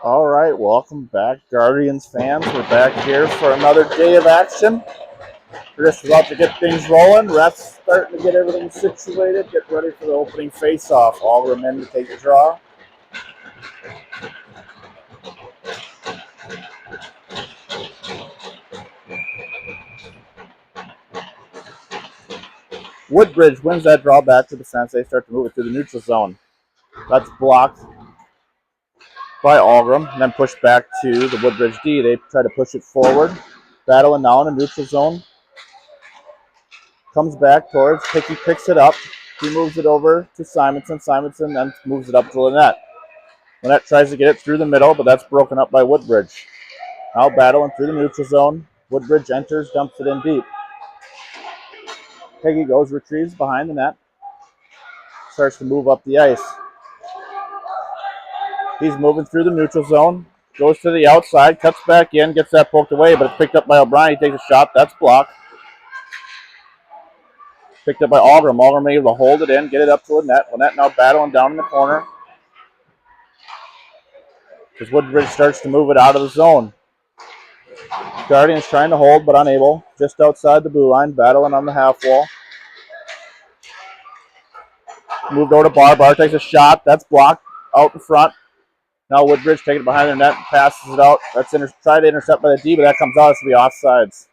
All right, welcome back, Guardians fans. We're back here for another day of action. We're just about to get things rolling. Refs starting to get everything situated, get ready for the opening face-off. All the men to take the draw. Woodbridge wins that draw back to defense. They start to move it to the neutral zone. That's blocked by Algram, and then pushed back to the Woodbridge D. They try to push it forward, battling now in the neutral zone. Comes back towards Hickey, picks it up. He moves it over to Simonson. Simonson then moves it up to Lynette. Lynette tries to get it through the middle, but that's broken up by Woodbridge. Now battling through the neutral zone. Woodbridge enters, dumps it in deep. Peggy goes, retrieves behind the net. Starts to move up the ice. He's moving through the neutral zone. Goes to the outside, cuts back in, gets that poked away, but it's picked up by O'Brien. He takes a shot. That's blocked. Picked up by Algram. Algram able to hold it in, get it up to Lynette. Lynette now battling down in the corner. As Woodbridge starts to move it out of the zone. Guardians trying to hold, but unable. Just outside the blue line, battling on the half wall. Moved over to Barr. Barr takes a shot. That's blocked out in front. Now Woodbridge taking it behind the net and passes it out. That's tried to intercept by the D, but that comes out. It's to be offsides.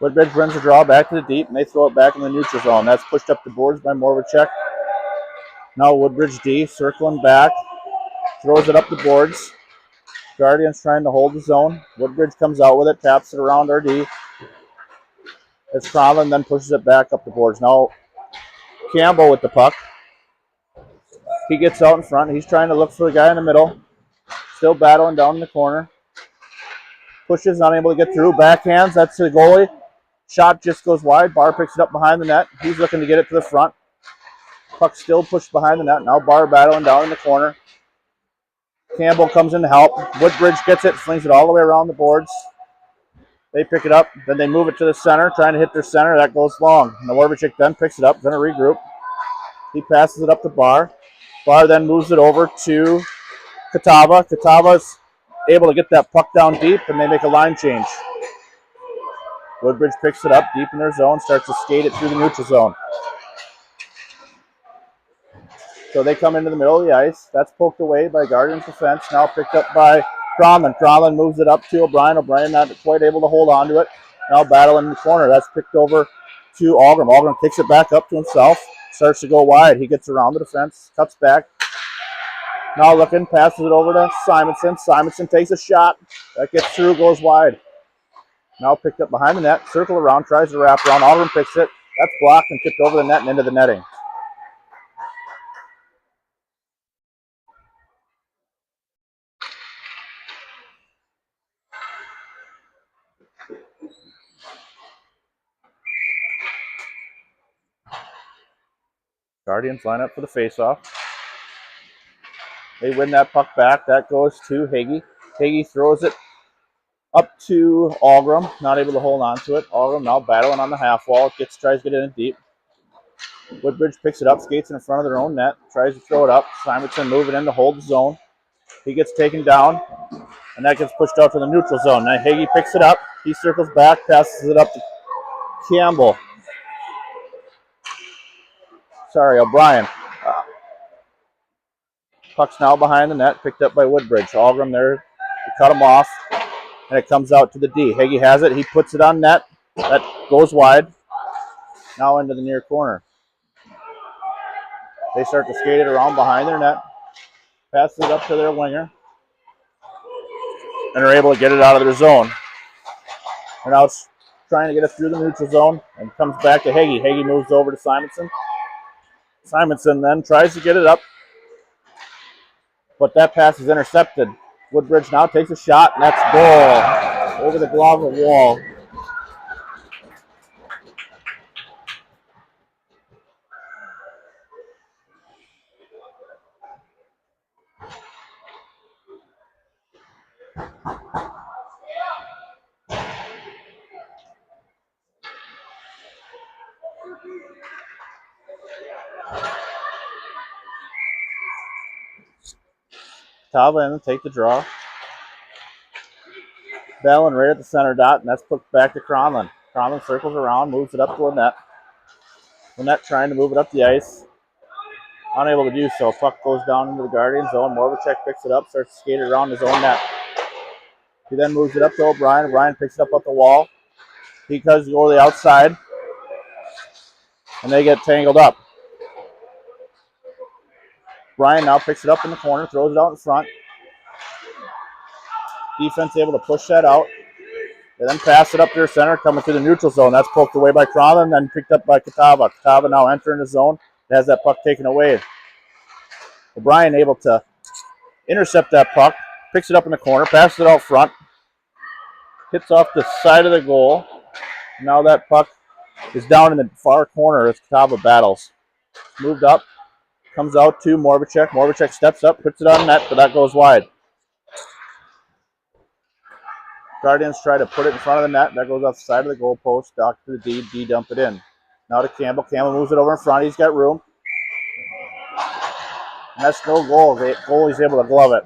Woodbridge runs the draw back to the deep, and they throw it back in the neutral zone. That's pushed up the boards by Morvacek. Now Woodbridge D circling back, throws it up the boards. Guardians trying to hold the zone. Woodbridge comes out with it, taps it around RD. It's Conlon, then pushes it back up the boards. Now Campbell with the puck. He gets out in front. He's trying to look for the guy in the middle. Still battling down in the corner. Pushes, unable to get through. Backhands, that's the goalie. Shot just goes wide. Barr picks it up behind the net. He's looking to get it to the front. Puck still pushed behind the net. Now Barr battling down in the corner. Campbell comes in to help. Woodbridge gets it, flings it all the way around the boards. They pick it up, then they move it to the center, trying to hit their center. That goes long. Morvacek then picks it up, going to regroup. He passes it up to Barr. Barr then moves it over to Catava. Catava's able to get that puck down deep, and they make a line change. Woodbridge picks it up deep in their zone, starts to skate it through the neutral zone. So they come into the middle of the ice. That's poked away by Guardians defense. Now picked up by Conlon. Conlon moves it up to O'Brien. O'Brien not quite able to hold on to it. Now battling in the corner. That's picked over to Algram. Algram kicks it back up to himself. Starts to go wide. He gets around the defense. Cuts back. Now looking. Passes it over to Simonson. Simonson takes a shot. That gets through. Goes wide. Now picked up behind the net. Circle around. Tries to wrap around. Algram picks it. That's blocked and tipped over the net and into the netting. Guardians line up for the faceoff. They win that puck back. That goes to Hagee. Hagee throws it up to Algram. Not able to hold on to it. Algram now battling on the half wall. Tries to get in deep. Woodbridge picks it up, skates in front of their own net. Tries to throw it up. Simonson moving in to hold the zone. He gets taken down, and that gets pushed out to the neutral zone. Now Hagee picks it up. He circles back, passes it up to Campbell. O'Brien. Puck's now behind the net, picked up by Woodbridge. Algram there to cut him off, and it comes out to the D. Hagee has it. He puts it on net. That goes wide. Now into the near corner. They start to skate it around behind their net. Passes it up to their winger. And are able to get it out of their zone. And now it's trying to get it through the neutral zone and comes back to Hagee. Hagee moves over to Simonson. Simonson then tries to get it up, but that pass is intercepted. Woodbridge now takes a shot, and that's goal over the glove of wall. Catawba in and take the draw. Bellin right at the center dot, and that's put back to Cronlin. Cronlin circles around, moves it up to Lynette. Lynette trying to move it up the ice. Unable to do so. Puck goes down into the Guardian zone. Morvacek picks it up, starts to skate it around his own net. He then moves it up to O'Brien. O'Brien picks it up at the wall. He does go to the outside, and they get tangled up. Brian now picks it up in the corner, throws it out in front. Defense able to push that out. They then pass it up their center, coming through the neutral zone. That's poked away by Cronlin, then picked up by Catawba. Catawba now entering the zone. Has that puck taken away. O'Brien able to intercept that puck, picks it up in the corner, passes it out front, hits off the side of the goal. Now that puck is down in the far corner as Catawba battles. Moved up, comes out to Morvacek. Morvacek steps up, puts it on net, but that goes wide. Guardians try to put it in front of the net. That goes off the side of the goal post. Dock to the D. D dump it in. Now to Campbell. Campbell moves it over in front. He's got room. And that's no goal. The goalie's able to glove it.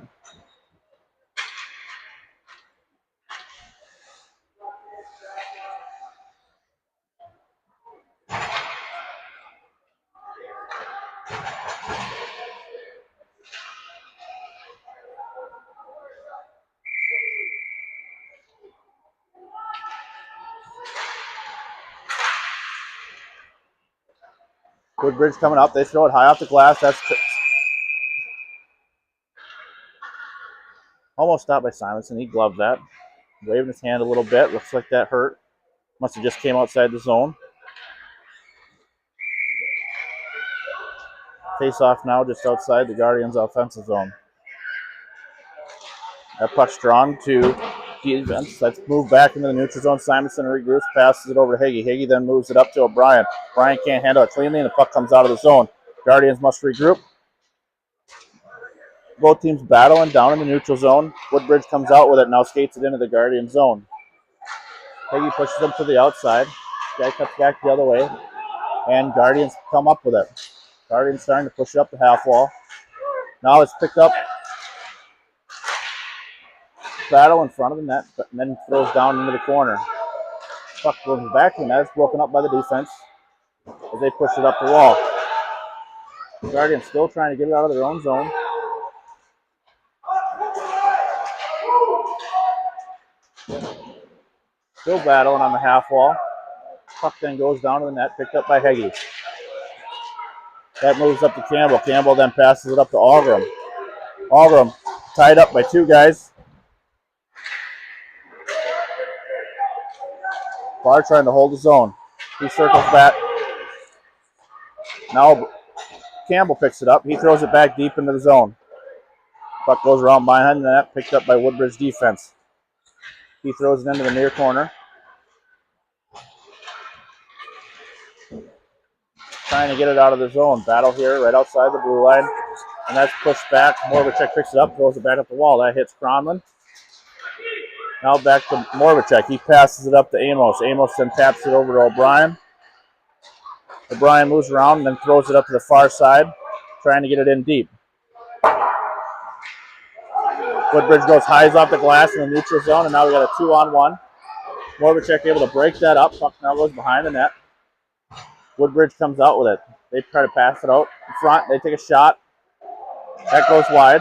Woodbridge coming up. They throw it high off the glass. That's almost stopped by Simonson. He gloved that. Waving his hand a little bit. Looks like that hurt. Must have just came outside the zone. Face off now just outside the Guardians' offensive zone. That puck's drawn to defense. Let's move back into the neutral zone. Simonson regroups, passes it over to Higgy. Higgy then moves it up to O'Brien. O'Brien can't handle it cleanly, and the puck comes out of the zone. Guardians must regroup. Both teams battling down in the neutral zone. Woodbridge comes out with it, now skates it into the Guardian zone. Higgy pushes them to the outside. Guy cuts back the other way, and Guardians come up with it. Guardians starting to push it up the half wall. Now it's picked up. Battle in front of the net, and then throws down into the corner. Puck goes back to the net. It's broken up by the defense as they push it up the wall. Guardians still trying to get it out of their own zone. Still battling on the half wall. Puck then goes down to the net, picked up by Heggie. That moves up to Campbell. Campbell then passes it up to Algram. Algram tied up by two guys. Barr trying to hold the zone. He circles back. Now Campbell picks it up. He throws it back deep into the zone. Puck goes around behind the net, picked up by Woodbridge defense. He throws it into the near corner. Trying to get it out of the zone. Battle here right outside the blue line. And that's pushed back. Morvacek picks it up, throws it back up the wall. That hits Cronlin. Now back to Morvacek. He passes it up to Amos. Amos then taps it over to O'Brien. O'Brien moves around and then throws it up to the far side, trying to get it in deep. Woodbridge goes highs off the glass in the neutral zone, and now we got a 2-on-1. Morvacek able to break that up. Puck now goes behind the net. Woodbridge comes out with it. They try to pass it out in front. They take a shot. That goes wide.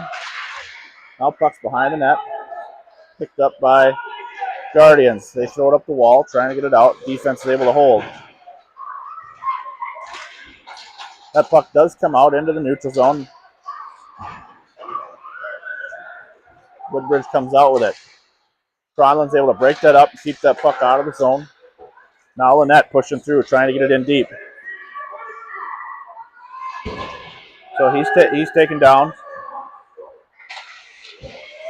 Now puck's behind the net. Picked up by Guardians. They throw it up the wall, trying to get it out. Defense is able to hold. That puck does come out into the neutral zone. Woodbridge comes out with it. Cronlin's able to break that up and keep that puck out of the zone. Now Lynette pushing through, trying to get it in deep. So he's taken down.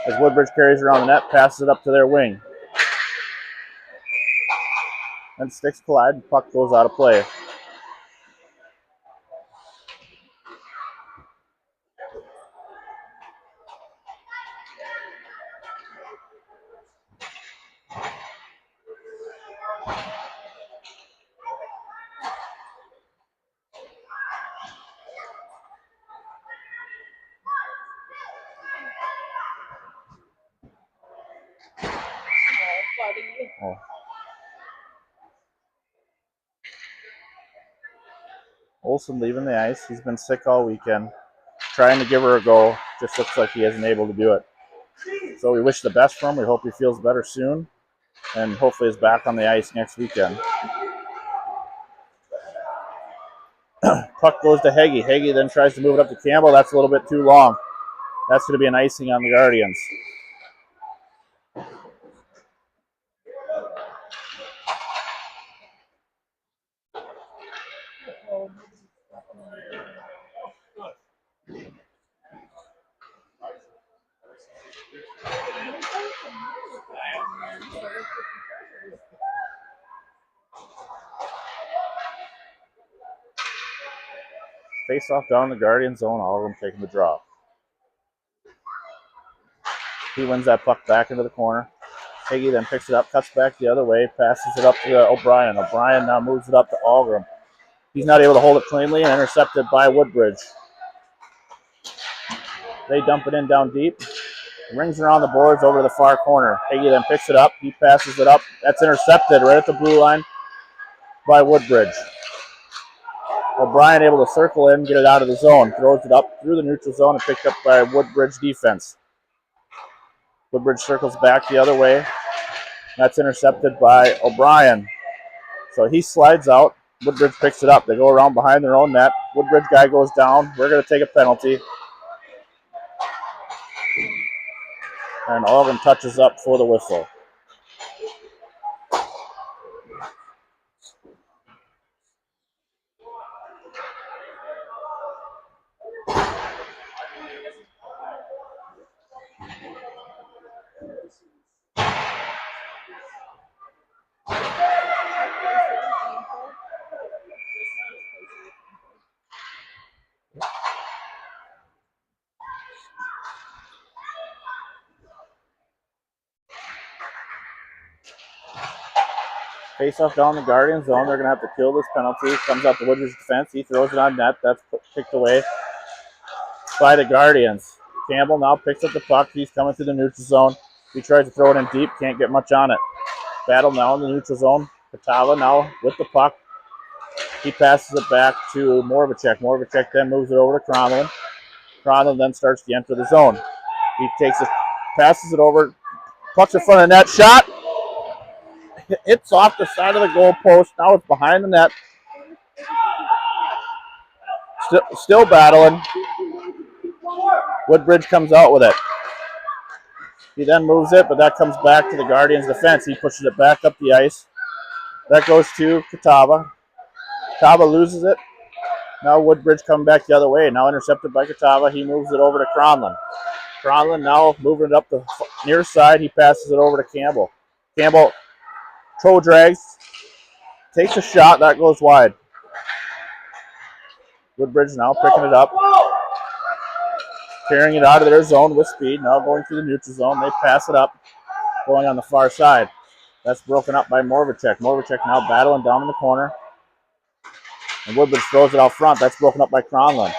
As Woodbridge carries around the net, passes it up to their wing. And sticks collide, and puck goes out of play. Oh. Olsen leaving the ice. He's been sick all weekend. Trying to give her a go. Just looks like he isn't able to do it. So we wish the best for him. We hope he feels better soon. And hopefully is back on the ice next weekend. Puck goes to Heggie. Heggie then tries to move it up to Campbell. That's a little bit too long. That's going to be an icing on the Guardians. Face off down in the Guardian zone, all of them taking the draw. He wins that puck back into the corner. Higgy then picks it up, cuts back the other way, passes it up to O'Brien. O'Brien now moves it up to Algram. He's not able to hold it cleanly and intercepted by Woodbridge. They dump it in down deep. Rings around the boards over to the far corner. Higgy then picks it up. He passes it up. That's intercepted right at the blue line by Woodbridge. O'Brien able to circle in, get it out of the zone. Throws it up through the neutral zone and picked up by Woodbridge defense. Woodbridge circles back the other way. That's intercepted by O'Brien. So he slides out. Woodbridge picks it up. They go around behind their own net. Woodbridge guy goes down. We're going to take a penalty. And Alden touches up for the whistle. Face off down the Guardian zone. They're going to have to kill this penalty. Comes out to Woodbridge defense. He throws it on net. That's kicked away by the Guardians. Campbell now picks up the puck. He's coming through the neutral zone. He tries to throw it in deep. Can't get much on it. Battle now in the neutral zone. Patala now with the puck. He passes it back to Moravicek. Moravicek then moves it over to Cronlin. Cronlin then starts to enter the zone. He takes it, passes it over. Puck's in front of the net. Shot. It's off the side of the goal post. Now it's behind the net. Still battling. Woodbridge comes out with it. He then moves it, but that comes back to the Guardians' defense. He pushes it back up the ice. That goes to Catawba. Catawba loses it. Now Woodbridge coming back the other way. Now intercepted by Catawba. He moves it over to Cronlin. Cronlin now moving it up the near side. He passes it over to Campbell. Campbell toe drags, takes a shot, that goes wide. Woodbridge now picking it up, carrying it out of their zone with speed, now going through the neutral zone. They pass it up, going on the far side. That's broken up by Moravicek. Moravicek now battling down in the corner. And Woodbridge throws it out front. That's broken up by Cronlin.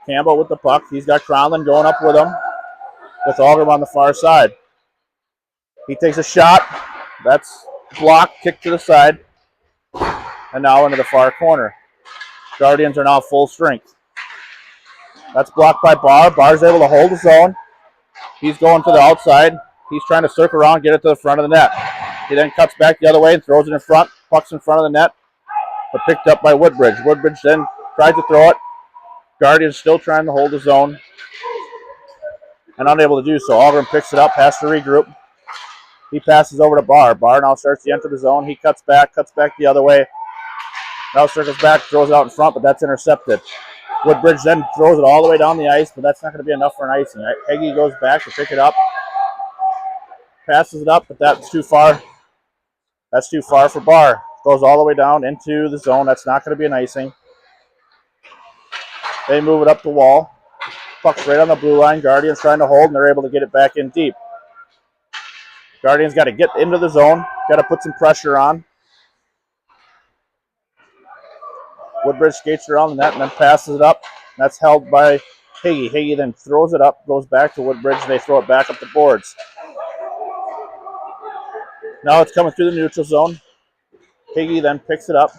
Campbell with the puck. He's got Cronlin going up with him, with Algram on the far side. He takes a shot. That's blocked, kicked to the side, and now into the far corner. Guardians are now full strength. That's blocked by Barr. Barr's able to hold the zone. He's going to the outside. He's trying to circle around, get it to the front of the net. He then cuts back the other way and throws it in front. Puck's in front of the net, but picked up by Woodbridge. Woodbridge then tries to throw it. Guardians still trying to hold the zone and unable to do so. Algram picks it up, has to regroup. He passes over to Barr. Barr now starts to enter the zone. He cuts back the other way. Now circles back, throws it out in front, but that's intercepted. Woodbridge then throws it all the way down the ice, but that's not going to be enough for an icing. Heggie goes back to pick it up. Passes it up, but that's too far. That's too far for Barr. Goes all the way down into the zone. That's not going to be an icing. They move it up the wall. Puck's right on the blue line. Guardians trying to hold, and they're able to get it back in deep. Guardians got to get into the zone. Got to put some pressure on. Woodbridge skates around the net and then passes it up. That's held by Higgy. Higgy then throws it up, goes back to Woodbridge, and they throw it back up the boards. Now it's coming through the neutral zone. Higgy then picks it up.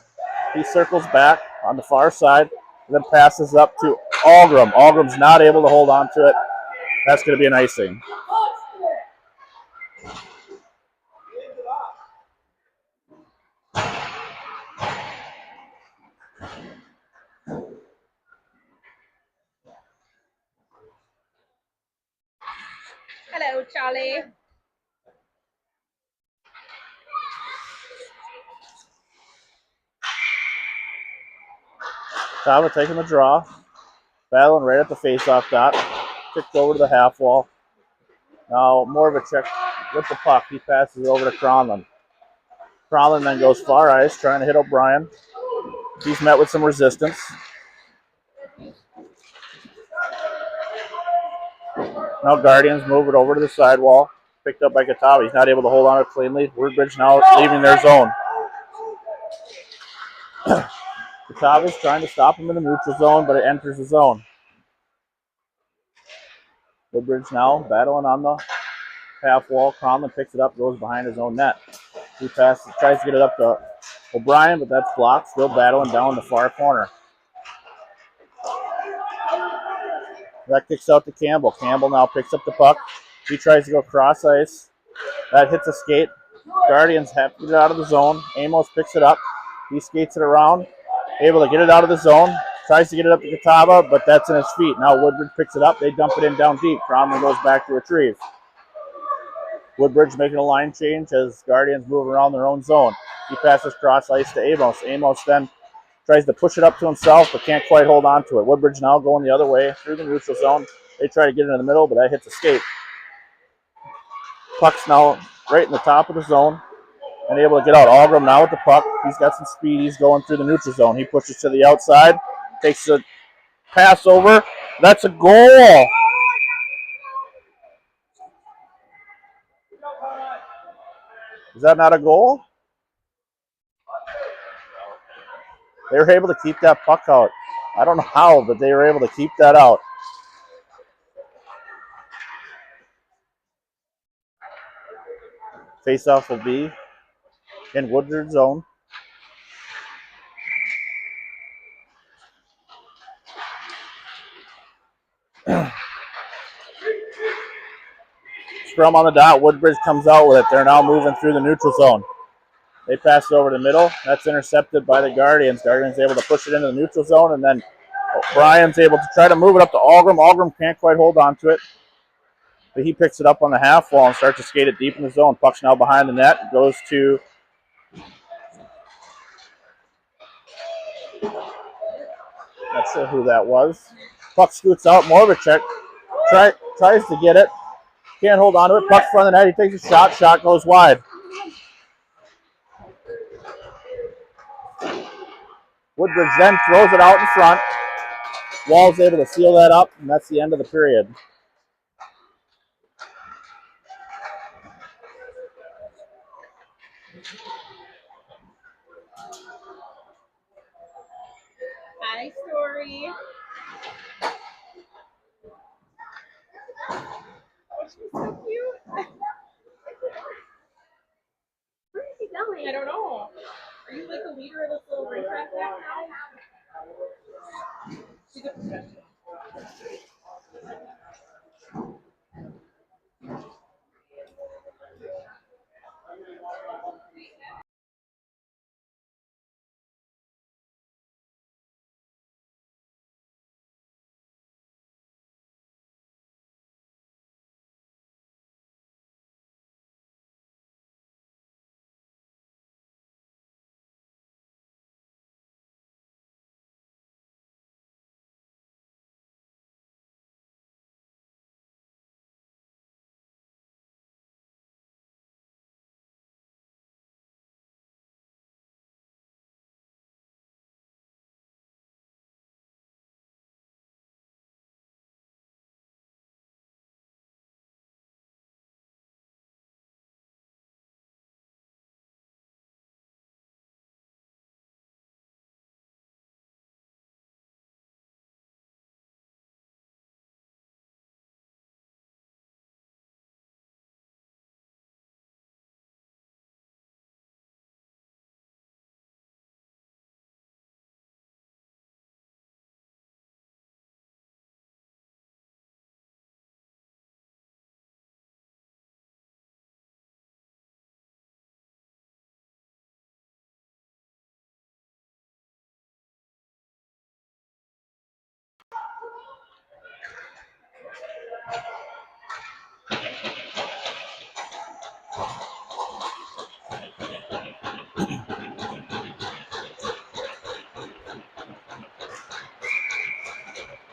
He circles back on the far side and then passes up to Algram. Algram's not able to hold on to it. That's going to be an icing. Hello, Charlie. Tava taking the draw. Battling right at the face-off dot. Kicked over to the half wall. Now more of a check with the puck. He passes it over to Cronlin. Cronlin then goes far ice, trying to hit O'Brien. He's met with some resistance. Now Guardians move it over to the sidewall. Picked up by Katawa. He's not able to hold on to it cleanly. Woodbridge now leaving their zone. Katawa's trying to stop him in the neutral zone, but it enters the zone. Woodbridge now battling on the half wall. Cronlin picks it up, goes behind his own net. He passes, tries to get it up to O'Brien, but that's blocked. Still battling down the far corner. That kicks out to Campbell. Campbell now picks up the puck. He tries to go cross ice. That hits a skate. Guardians have to get it out of the zone. Amos picks it up. He skates it around. Able to get it out of the zone. Tries to get it up to Catawba, but that's in his feet. Now Woodbridge picks it up. They dump it in down deep. Cromley goes back to retrieve. Woodbridge making a line change as Guardians move around their own zone. He passes cross ice to Amos. Amos then tries to push it up to himself, but can't quite hold on to it. Woodbridge now going the other way through the neutral zone. They try to get it in the middle, but that hits a skate. Puck's now right in the top of the zone and able to get out. Algram now with the puck. He's got some speed. He's going through the neutral zone. He pushes to the outside, takes a pass over. That's a goal. Is that not a goal? They were able to keep that puck out. I don't know how, but they were able to keep that out. Face-off will be in Woodward zone. Scrum on the dot. Woodbridge comes out with it. They're now moving through the neutral zone. They pass it over the middle. That's intercepted by the Guardians. Guardians able to push it into the neutral zone, and then Brian's able to try to move it up to Algram. Algram can't quite hold on to it, but he picks it up on the half wall and starts to skate it deep in the zone. Puck's now behind the net. Goes to not sure who that was. Puck scoots out. Moravicek tries to get it. Can't hold on to it. Puck's front of the net. He takes a shot. Shot goes wide. Woodbridge then throws it out in front. Wall's able to seal that up, and that's the end of the period. Hi, Story. Oh, she's so cute. Where is he going? I don't know. Are you like the leader of this little race track now? She's a professional.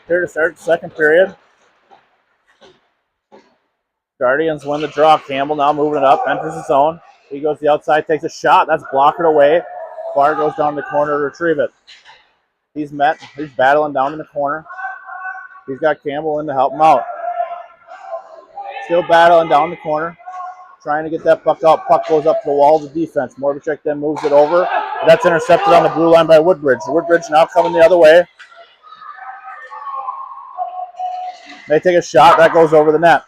Here to start the second period. Guardians win the draw. Campbell now moving it up, enters the zone. He goes to the outside, takes a shot. That's blocked away. Barr goes down the corner to retrieve it. He's battling down in the corner. He's got Campbell in to help him out. Still battling down the corner, trying to get that puck out. Puck goes up to the wall of the defense. Moravchik then moves it over. That's intercepted on the blue line by Woodbridge. Woodbridge now coming the other way. They take a shot. That goes over the net.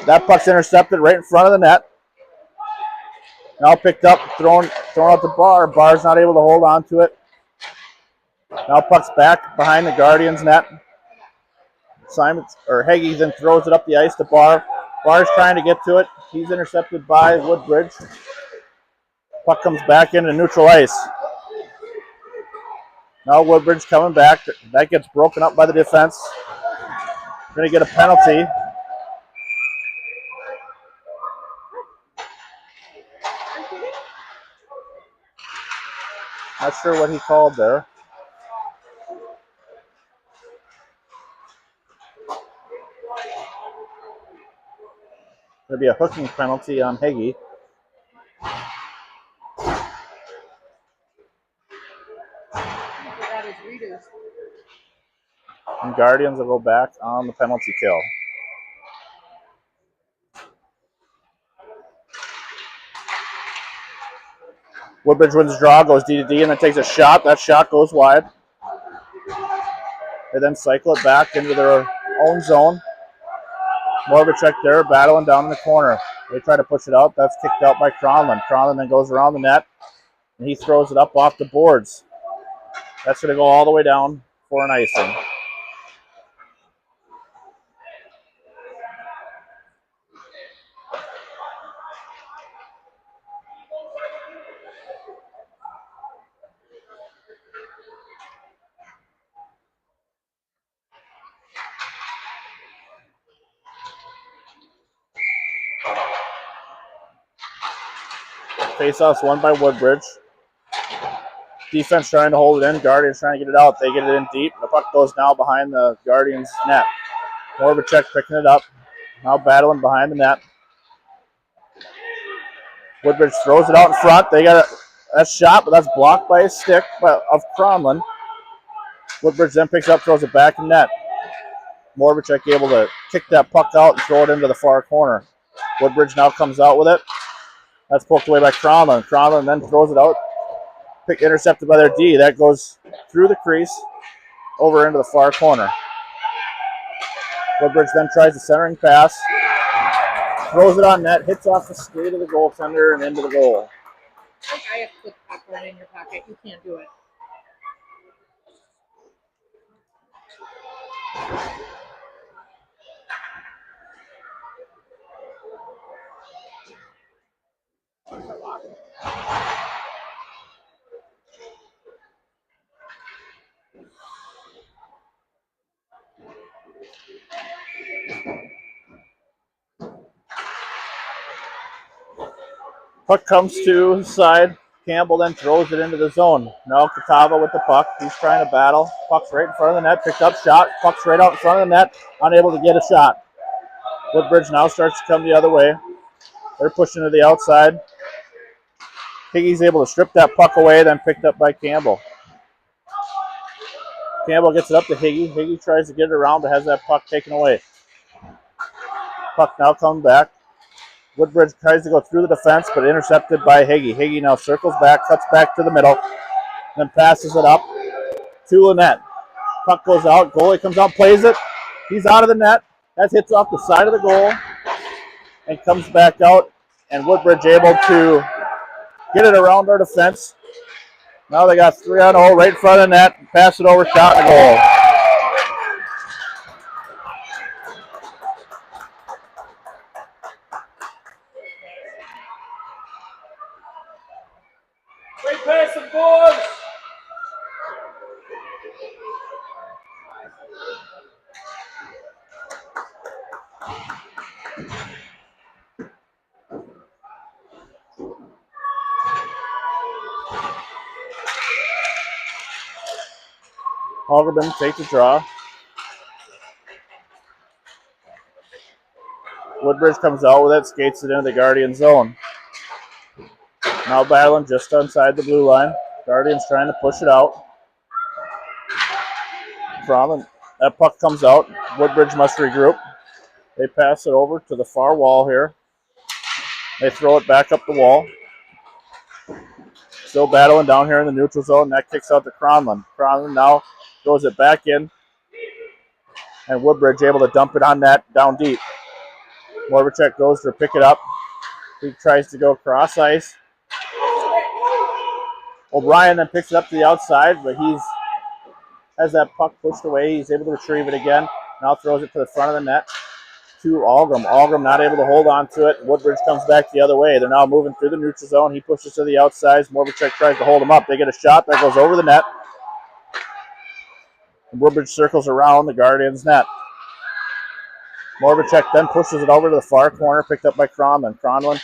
That puck's intercepted right in front of the net. Now picked up, thrown out to Barr. Barr's not able to hold on to it. Now puck's back behind the Guardians' net. Heggie then throws it up the ice to Barr. Barr's trying to get to it. He's intercepted by Woodbridge. Puck comes back into neutral ice. Now Woodbridge coming back. That gets broken up by the defense. Going to get a penalty. Not sure what he called there. There'll be a hooking penalty on Heggie. And Guardians will go back on the penalty kill. Woodbridge wins the draw, goes D to D, and then takes a shot. That shot goes wide. They then cycle it back into their own zone. Moravchik there, battling down in the corner. They try to push it out. That's kicked out by Cronlund. Cronlund then goes around the net, and he throws it up off the boards. That's going to go all the way down for an icing. Face-offs won by Woodbridge. Defense trying to hold it in. Guardians trying to get it out. They get it in deep. The puck goes now behind the Guardians' net. Moravchik picking it up. Now battling behind the net. Woodbridge throws it out in front. They got a shot, but that's blocked by a stick of Cronlund. Woodbridge then picks it up, throws it back in net. Moravchik able to kick that puck out and throw it into the far corner. Woodbridge now comes out with it. That's poked away by Cronlund. Cronlund then throws it out. Intercepted by their D. That goes through the crease over into the far corner. Woodbridge then tries the centering pass. Throws it on net, hits off the skate of the goaltender and into the goal. I have to put popcorn in your pocket. You can't do it. Puck comes to his side. Campbell then throws it into the zone. Now Katava with the puck. He's trying to battle. Puck's right in front of the net. Picked up shot. Puck's right out in front of the net. Unable to get a shot. Woodbridge now starts to come the other way. They're pushing to the outside. Higgie's able to strip that puck away, then picked up by Campbell. Campbell gets it up to Higgie. Higgie tries to get it around, but has that puck taken away. Puck now coming back. Woodbridge tries to go through the defense, but intercepted by Higgie. Higgie now circles back, cuts back to the middle, then passes it up to Lynette. Puck goes out. Goalie comes out, plays it. He's out of the net. That hits off the side of the goal and comes back out. And Woodbridge able to get it around our defense. Now they got 3-on-0 right in front of the net. Pass it over, shot, and goal. Great passing, boys! Algerman takes the draw. Woodbridge comes out with it, skates it into the Guardian zone. Now battling just inside the blue line. Guardians trying to push it out. That puck comes out. Woodbridge must regroup. They pass it over to the far wall here. They throw it back up the wall. Still battling down here in the neutral zone. That kicks out to Cronlund. Cronlund now throws it back in. And Woodbridge able to dump it on that down deep. Morvacek goes to pick it up. He tries to go cross ice. O'Brien then picks it up to the outside, but has that puck pushed away. He's able to retrieve it again. Now throws it to the front of the net to Algram. Algram not able to hold on to it. Woodbridge comes back the other way. They're now moving through the neutral zone. He pushes to the outside. Morvacek tries to hold him up. They get a shot that goes over the net. And Woodbridge circles around the Guardians' net. Morvacek then pushes it over to the far corner, picked up by Cronlund. Cronlund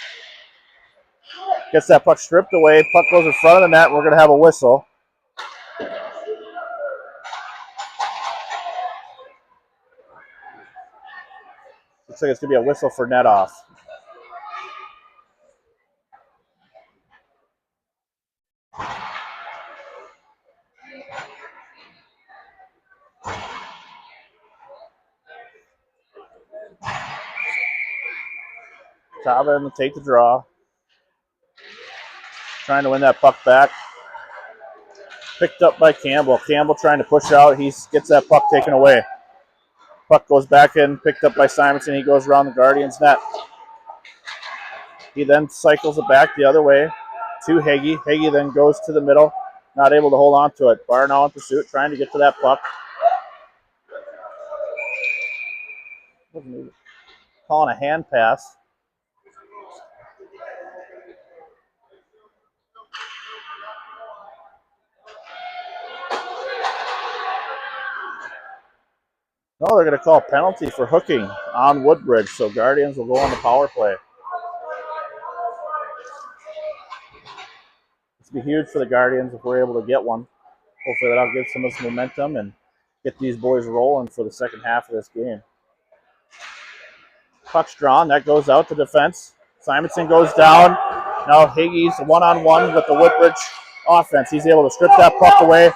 gets that puck stripped away. Puck goes in front of the net. We're going to have a whistle. Looks like it's going to be a whistle for net off. Tava will take the draw. Trying to win that puck back. Picked up by Campbell. Campbell trying to push out. He gets that puck taken away. Puck goes back in, picked up by Simonson. He goes around the Guardians' net. He then cycles it back the other way to Hagee. Hagee then goes to the middle, not able to hold on to it. Barr now in pursuit, trying to get to that puck. Calling a hand pass. No, they're going to call a penalty for hooking on Woodbridge, so Guardians will go on the power play. This will be huge for the Guardians if we're able to get one. Hopefully that'll give some of us momentum and get these boys rolling for the second half of this game. Puck's drawn. That goes out to defense. Simonson goes down. Now Hagee's one-on-one with the Woodbridge offense. He's able to strip that puck away.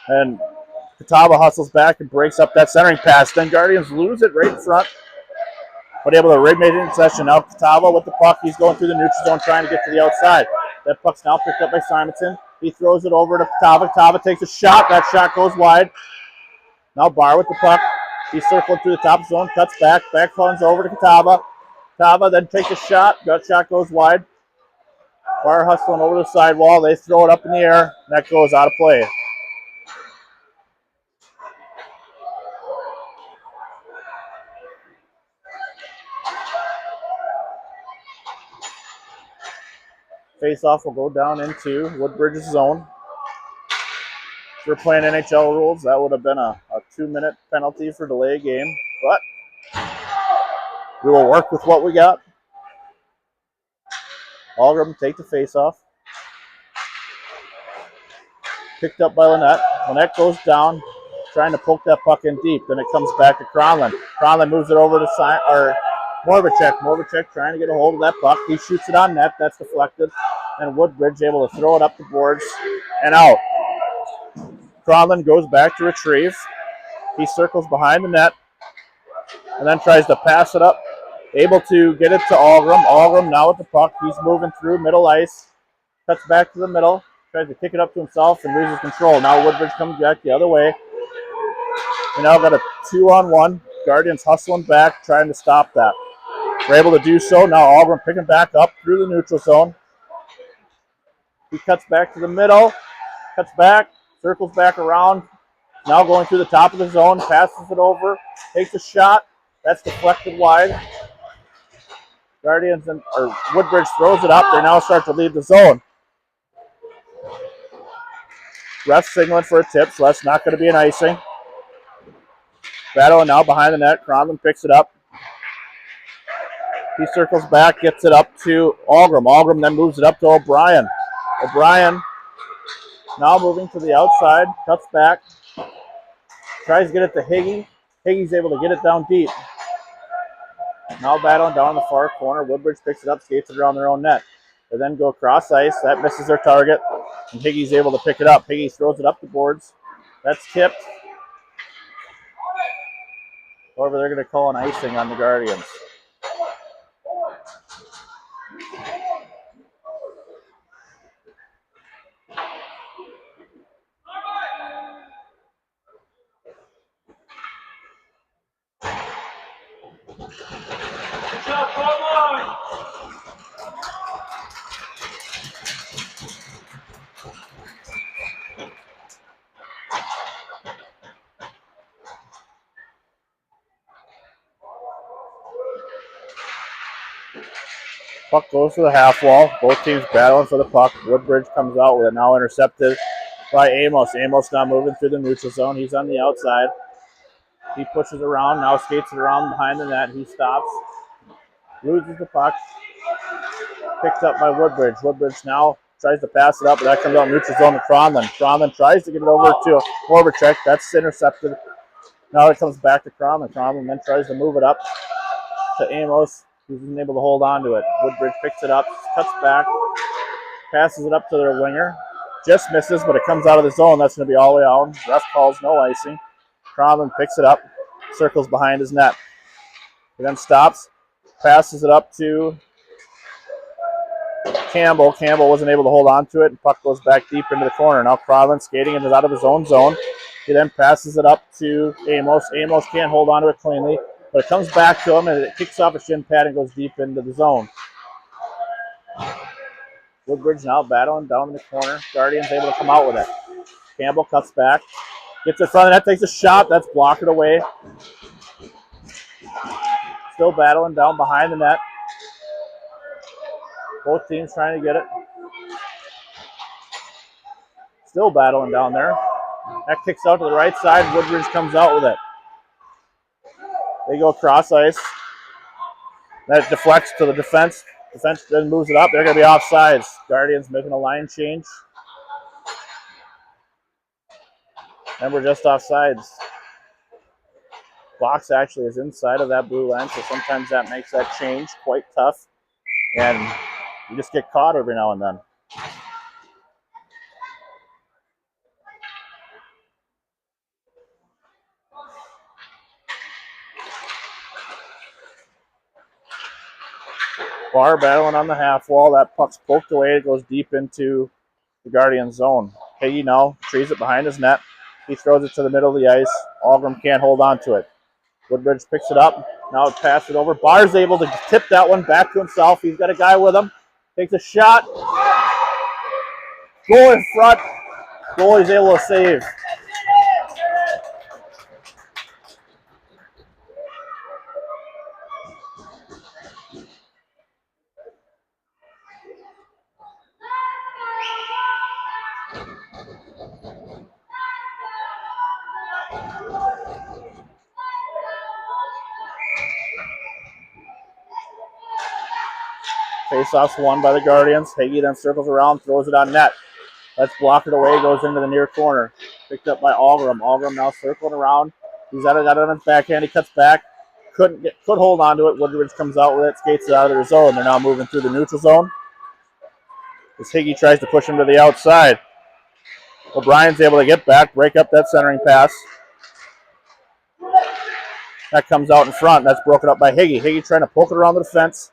And Catawba hustles back and breaks up that centering pass. Then Guardians lose it right in front, but able to make it in possession. Now Catawba with the puck. He's going through the neutral zone trying to get to the outside. That puck's now picked up by Simonson. He throws it over to Catawba. Catawba takes a shot. That shot goes wide. Now Barr with the puck. He's circling through the top zone, cuts back. Back runs over to Catawba. Catawba then takes a shot. That shot goes wide. Barr hustling over the sidewall. They throw it up in the air. That goes out of play. Face-off will go down into Woodbridge's zone. If we're playing NHL rules, that would have been a 2-minute penalty for delay of game. But we will work with what we got. Algram take the face-off. Picked up by Lynette. Lynette goes down, trying to poke that puck in deep. Then it comes back to Cronlund. Cronlund moves it over to Morvacek. Morvacek trying to get a hold of that puck. He shoots it on net. That's deflected. And Woodbridge able to throw it up the boards and out. Cronlund goes back to retrieve. He circles behind the net and then tries to pass it up. Able to get it to Algram. Algram now with the puck. He's moving through middle ice. Cuts back to the middle. Tries to kick it up to himself and loses control. Now Woodbridge comes back the other way. We now got a 2-on-1. Guardians hustling back, trying to stop that. We're able to do so. Now Algram picking back up through the neutral zone. He cuts back to the middle. Cuts back. Circles back around. Now going through the top of the zone. Passes it over. Takes a shot. That's deflected wide. Woodbridge throws it up. They now start to leave the zone. Ref signaling for a tip, so that's not going to be an icing. Battle now behind the net. Cronlund picks it up. He circles back, gets it up to Algram. Algram then moves it up to O'Brien. O'Brien Now moving to the outside, cuts back, tries to get it to Higgy. Higgy's able to get it down deep. Now battling down in the far corner. Woodbridge picks it up, skates it around their own net. They then go cross ice. That misses their target, and Higgy's able to pick it up. Higgy throws it up the boards. That's tipped. However, they're going to call an icing on the Guardians. Puck goes to the half wall. Both teams battling for the puck. Woodbridge comes out with it, now intercepted by Amos. Amos now moving through the neutral zone. He's on the outside. He pushes around, now skates it around behind the net. He stops, loses the puck. Picked up by Woodbridge. Woodbridge now tries to pass it up, but that comes out neutral zone to Cronlin. Cronlin tries to get it over to Worbacek. That's intercepted. Now it comes back to Cronlin. Cronlin then tries to move it up to Amos. He's able to hold on to it. Woodbridge picks it up, cuts back, passes it up to their winger. Just misses, but it comes out of the zone. That's going to be all the way out. Ref calls no icing. Cronlin picks it up, circles behind his net. He then stops, passes it up to Campbell. Campbell wasn't able to hold on to it, and puck goes back deep into the corner. Now Cronlin skating and is out of his own zone. He then passes it up to Amos. Amos can't hold on to it cleanly, but it comes back to him, and it kicks off a shin pad and goes deep into the zone. Woodbridge now battling down in the corner. Guardians able to come out with it. Campbell cuts back, gets in front of the net, takes a shot. That's blocked away. Still battling down behind the net. Both teams trying to get it. Still battling down there. That kicks out to the right side. Woodbridge comes out with it. They go cross ice. That deflects to the defense. Defense then moves it up. They're going to be offsides. Guardians making a line change. And we're just offsides. Box actually is inside of that blue line, so sometimes that makes that change quite tough. And you just get caught every now and then. Barr battling on the half wall. That puck's poked away. It goes deep into the Guardian zone. Higgy now trees it behind his net. He throws it to the middle of the ice. Algram can't hold on to it. Woodbridge picks it up. Now it passes it over. Barr's able to tip that one back to himself. He's got a guy with him. Takes a shot. Goal in front. Goalie's able to save. Face-off's won by the Guardians. Hagee then circles around, throws it on net. That's blocked it away, goes into the near corner. Picked up by Algram. Algram now circling around. He's got it on his backhand. He cuts back. Could hold on to it. Woodbridge comes out with it, skates it out of their zone. They're now moving through the neutral zone. As Higgy tries to push him to the outside. O'Brien's able to get back, break up that centering pass. That comes out in front. That's broken up by Higgy. Higgy trying to poke it around the defense.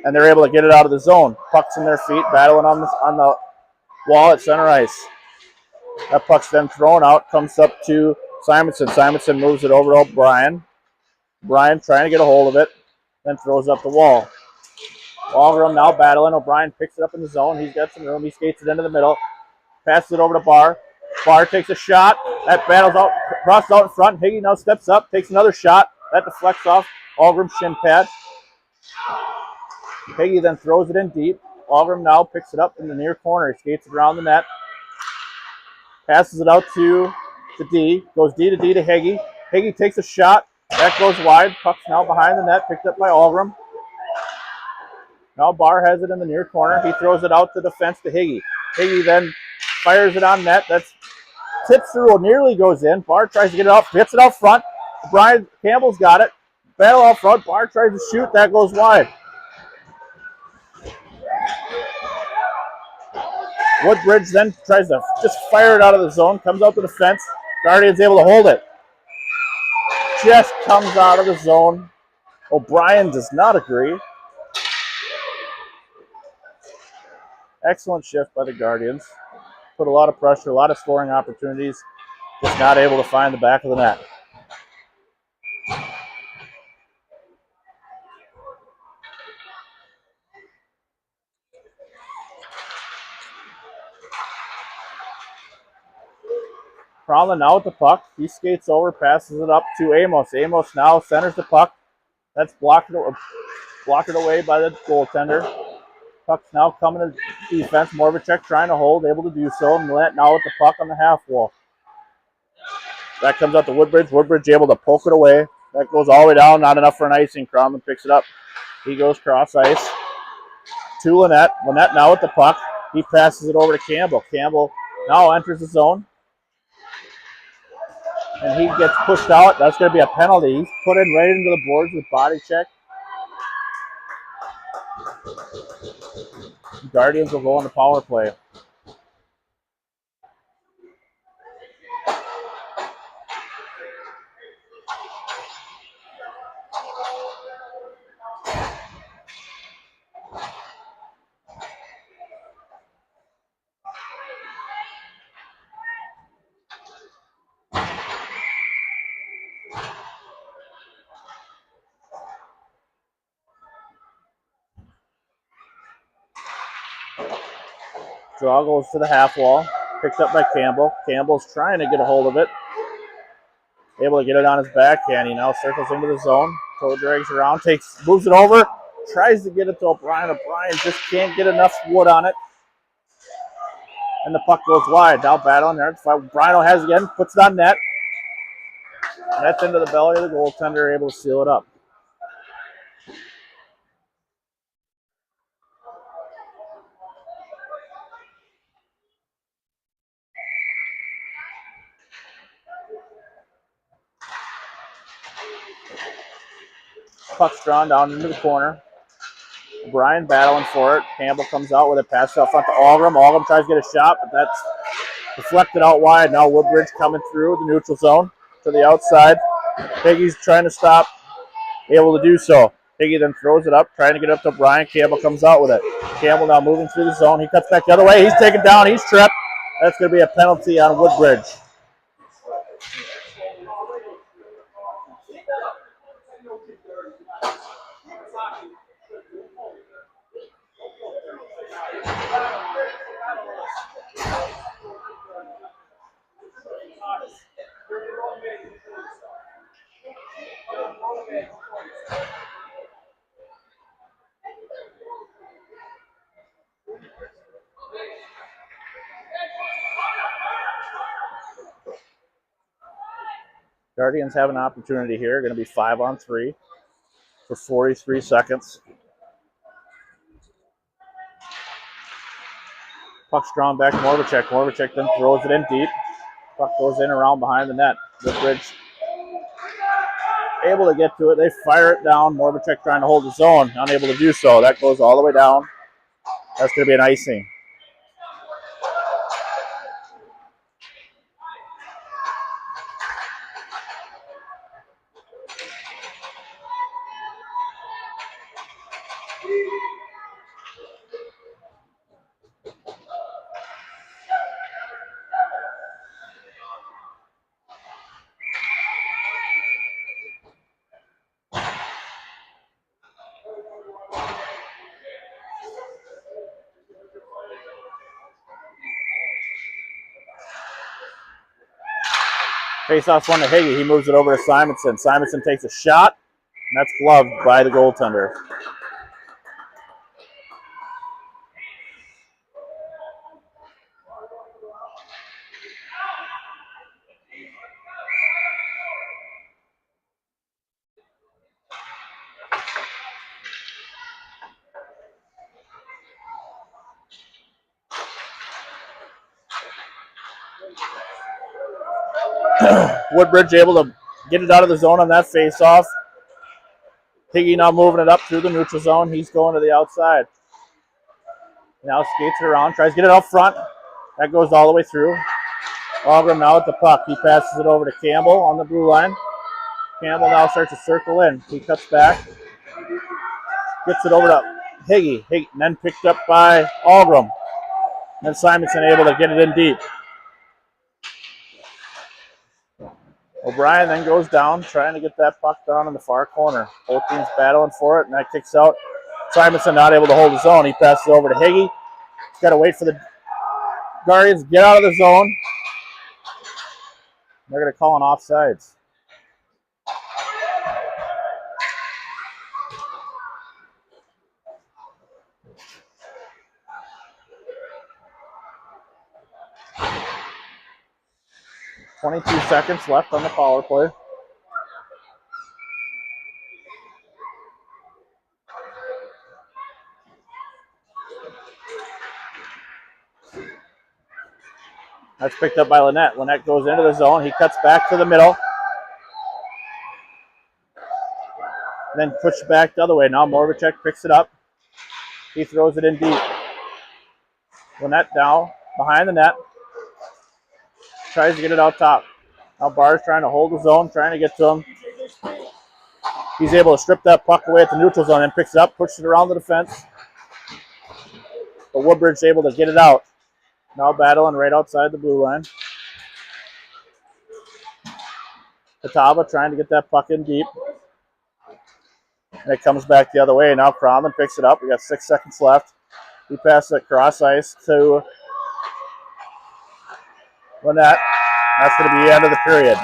And they're able to get it out of the zone. Puck's in their feet, battling on the wall at center ice. That puck's then thrown out, comes up to Simonson. Simonson moves it over to O'Brien. O'Brien trying to get a hold of it, then throws up the wall. Algram now battling. O'Brien picks it up in the zone. He's got some room. He skates it into the middle. Passes it over to Barr. Barr takes a shot. That battles out, crosses out in front. Higgy now steps up, takes another shot. That deflects off Algram's shin pad. Higgy then throws it in deep. Algram now picks it up in the near corner. He skates it around the net. Passes it out to the D. Goes D to Higgy. Higgy takes a shot. That goes wide. Puck's now behind the net. Picked up by Algram. Now Barr has it in the near corner. He throws it out to defense to Higgy. Higgy then fires it on net. That's tips through, nearly goes in. Barr tries to get it up, hits it out front. Brian Campbell's got it. Battle out front. Barr tries to shoot. That goes wide. Woodbridge then tries to just fire it out of the zone. Comes out to the fence. Guardian's able to hold it. Just comes out of the zone. O'Brien does not agree. Excellent shift by the Guardians. Put a lot of pressure, a lot of scoring opportunities. Just not able to find the back of the net. Cromlin now with the puck. He skates over, passes it up to Amos. Amos now centers the puck. That's blocked away by the goaltender. Puck's now coming to defense. Moravicek trying to hold, able to do so. Millet now with the puck on the half wall. That comes out to Woodbridge. Woodbridge able to poke it away. That goes all the way down, not enough for an icing. Cromlin picks it up. He goes cross ice to Lynette. Lynette now with the puck. He passes it over to Campbell. Campbell now enters the zone. And he gets pushed out. That's going to be a penalty. He's put in right into the boards with body check. Guardians will go on the power play. Draw goes to the half wall. Picked up by Campbell. Campbell's trying to get a hold of it. Able to get it on his backhand. He now circles into the zone. Toe drags around, moves it over. Tries to get it to O'Brien. O'Brien just can't get enough wood on it. And the puck goes wide. Now battling there. O'Brien has it again. Puts it on net. And that's into the belly of the goaltender. Able to seal it up. Puck's drawn down into the corner. O'Brien battling for it. Campbell comes out with it. Pass out front to Algram. Algram tries to get a shot, but that's deflected out wide. Now Woodbridge coming through the neutral zone to the outside. Higgy's trying to stop. Able to do so. Higgy then throws it up, trying to get up to O'Brien. Campbell comes out with it. Campbell now moving through the zone. He cuts back the other way. He's taken down. He's tripped. That's going to be a penalty on Woodbridge. Guardians have an opportunity here. Going to be 5-on-3 for 43 seconds. Puck's drawn back to Moravicek. Moravicek then throws it in deep. Puck goes in around behind the net. Woodbridge able to get to it. They fire it down. Moravicek trying to hold his own. Unable to do so. That goes all the way down. That's going to be an icing. Face-off's one to Higgy. He moves it over to Simonson. Simonson takes a shot, and that's gloved by the goaltender. Woodbridge able to get it out of the zone on that face-off. Higgy now moving it up through the neutral zone. He's going to the outside. Now skates it around, tries to get it up front. That goes all the way through. Algram now at the puck. He passes it over to Campbell on the blue line. Campbell now starts to circle in. He cuts back. Gets it over to Higgy. And then picked up by Algram. And Simonson able to get it in deep. O'Brien then goes down, trying to get that puck down in the far corner. Both teams battling for it, and that kicks out. Simonson not able to hold his own. He passes it over to Higgy. He's got to wait for the Guardians to get out of the zone. They're going to call an offsides. .22 seconds left on the power play. That's picked up by Lynette. Lynette goes into the zone. He cuts back to the middle. Then pushes back the other way. Now Morvacek picks it up. He throws it in deep. Lynette now behind the net. Tries to get it out top. Now Barr's trying to hold the zone, trying to get to him. He's able to strip that puck away at the neutral zone and picks it up, pushes it around the defense. But Woodbridge's able to get it out. Now battling right outside the blue line. Catawba trying to get that puck in deep. And it comes back the other way. Now Cromlin picks it up. We got 6 seconds left. He passes it cross ice to Lynette. That's going to be the end of the period.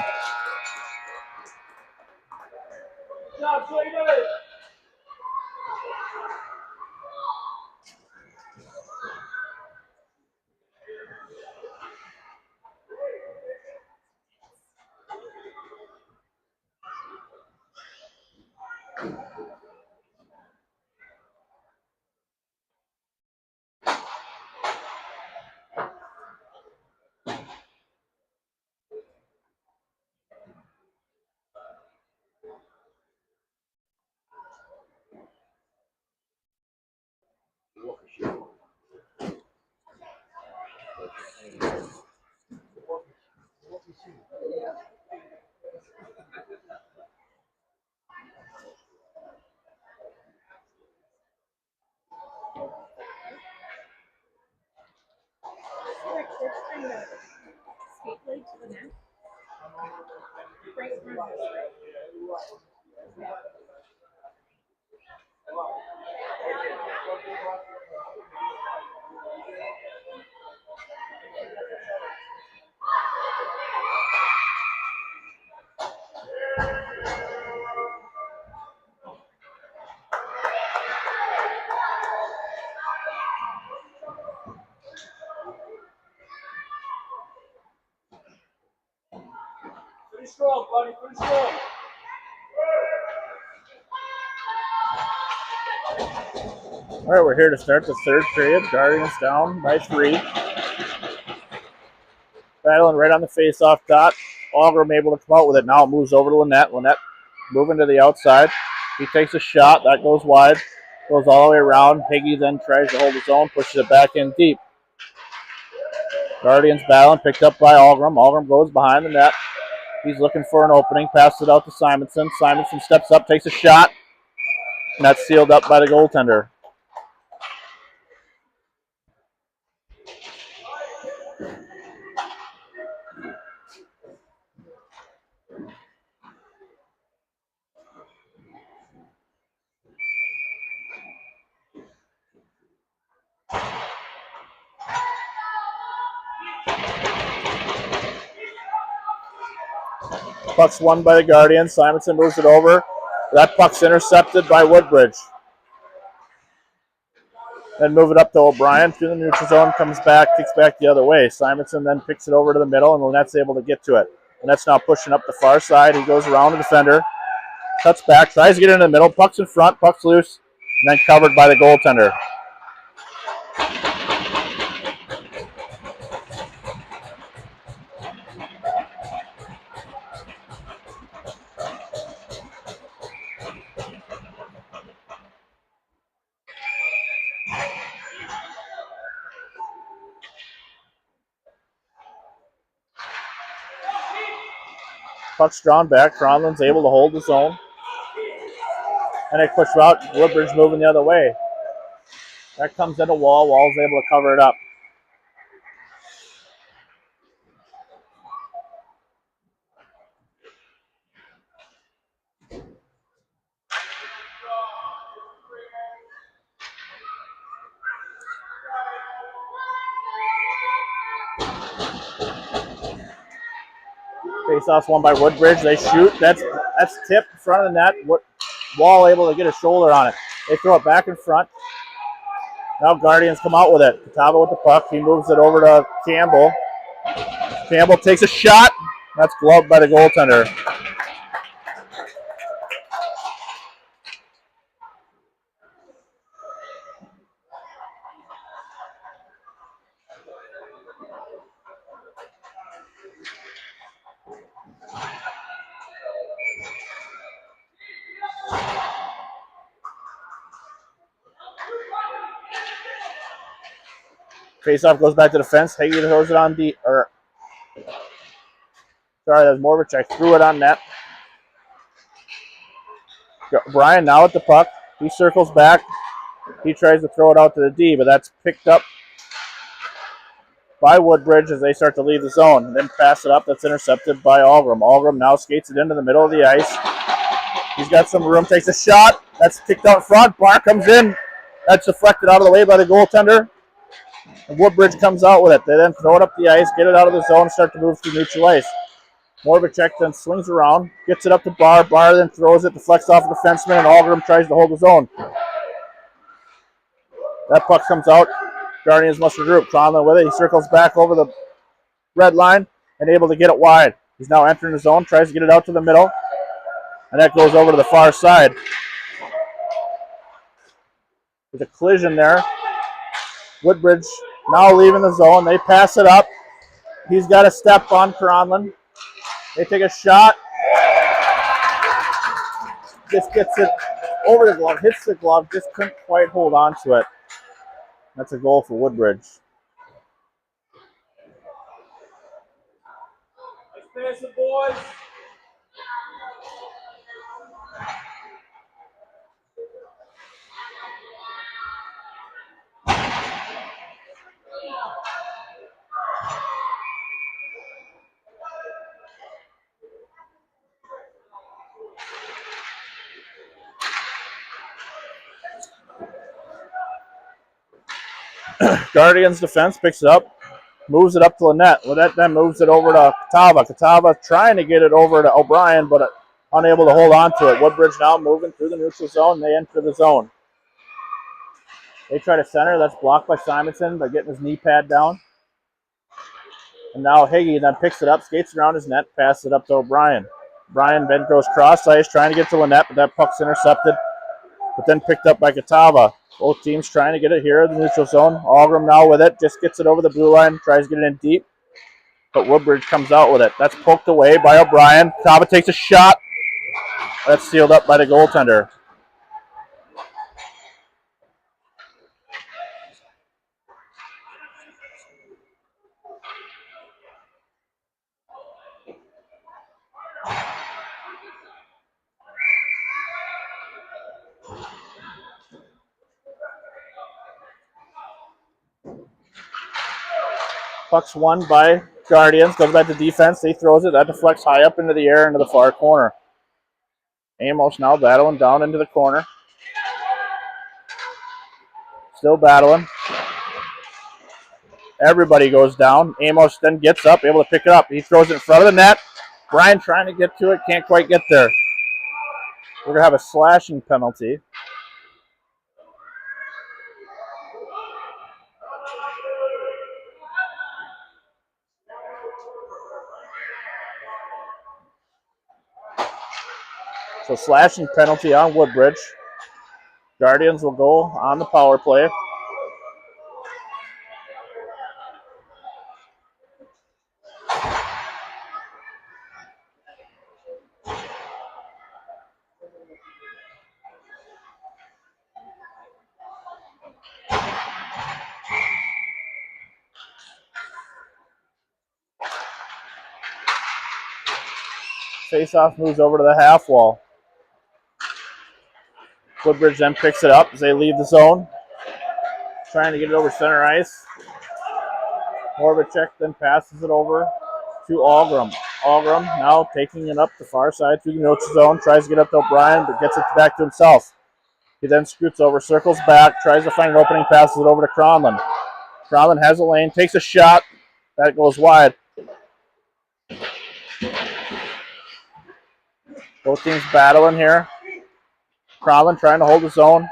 Pretty strong, buddy. Pretty strong. All right, we're here to start the third period. Guardians down by 3. Battling right on the face-off dot. Algram able to come out with it. Now it moves over to Lynette. Lynette moving to the outside. He takes a shot. That goes wide. Goes all the way around. Higgy then tries to hold his own. Pushes it back in deep. Guardians battling. Picked up by Algram. Algram goes behind the net. He's looking for an opening. Passes it out to Simonson. Simonson steps up, takes a shot. And that's sealed up by the goaltender. Puck's won by the Guardians. Simonson moves it over. That puck's intercepted by Woodbridge. Then move it up to O'Brien through the neutral zone, comes back, kicks back the other way. Simonson then picks it over to the middle, and Lynette's able to get to it. Lynette's now pushing up the far side. He goes around the defender, cuts back, tries to get in the middle. Puck's in front, puck's loose, and then covered by the goaltender. Puck's drawn back. Cronlin's able to hold the zone. And it pushed out. Woodbridge moving the other way. That comes at a wall. Wall's able to cover it up. Face-off's won by Woodbridge. They shoot. That's tipped in front of the net. Wall able to get a shoulder on it. They throw it back in front. Now Guardians come out with it. Catawba with the puck. He moves it over to Campbell. Campbell takes a shot. That's gloved by the goaltender. Face-off goes back to the fence. Hagee throws it on sorry, that's Morvacek. Threw it on net. Brian now at the puck. He circles back. He tries to throw it out to the D, but that's picked up by Woodbridge as they start to leave the zone. Then pass it up. That's intercepted by Algram. Algram now skates it into the middle of the ice. He's got some room. Takes a shot. That's kicked out front. Barr comes in. That's deflected out of the way by the goaltender. And Woodbridge comes out with it. They then throw it up the ice, get it out of the zone, and start to move through neutral ice. Morvacek then swings around, gets it up to Barr. Barr then throws it, deflects off the defenseman, and Algram tries to hold the zone. That puck comes out. Guardians must regroup. Conlon with it. He circles back over the red line and able to get it wide. He's now entering the zone, tries to get it out to the middle, and that goes over to the far side. There's a collision there. Woodbridge now leaving the zone. They pass it up. He's got a step on Cronlin. They take a shot. Just gets it over the glove, hits the glove, just couldn't quite hold on to it. That's a goal for Woodbridge. Nice passing, boys. Guardians defense picks it up, moves it up to Lynette. Lynette then moves it over to Catawba. Catawba trying to get it over to O'Brien, but unable to hold on to it. Woodbridge now moving through the neutral zone. They enter the zone. They try to center. That's blocked by Simonson by getting his knee pad down. And now Higgy then picks it up, skates around his net, passes it up to O'Brien. O'Brien then goes cross ice, trying to get to Lynette, but that puck's intercepted, but then picked up by Catawba. Both teams trying to get it here in the neutral zone. Algram now with it, just gets it over the blue line, tries to get it in deep, but Woodbridge comes out with it. That's poked away by O'Brien. Catawba takes a shot. That's sealed up by the goaltender. Puck's won by Guardians. Goes back to defense. He throws it. That deflects high up into the air into the far corner. Amos now battling down into the corner. Still battling. Everybody goes down. Amos then gets up, able to pick it up. He throws it in front of the net. Brian trying to get to it. Can't quite get there. We're going to have a slashing penalty. So slashing penalty on Woodbridge. Guardians will go on the power play. Face-off moves over to the half wall. Woodbridge then picks it up as they leave the zone. Trying to get it over center ice. Morvacek then passes it over to Algram. Algram now taking it up the far side through the neutral zone. Tries to get up to O'Brien, but gets it back to himself. He then scoots over, circles back, tries to find an opening, passes it over to Cronlin. Cronlin has a lane, takes a shot. That goes wide. Both teams battling here. Cronlin trying to hold his own.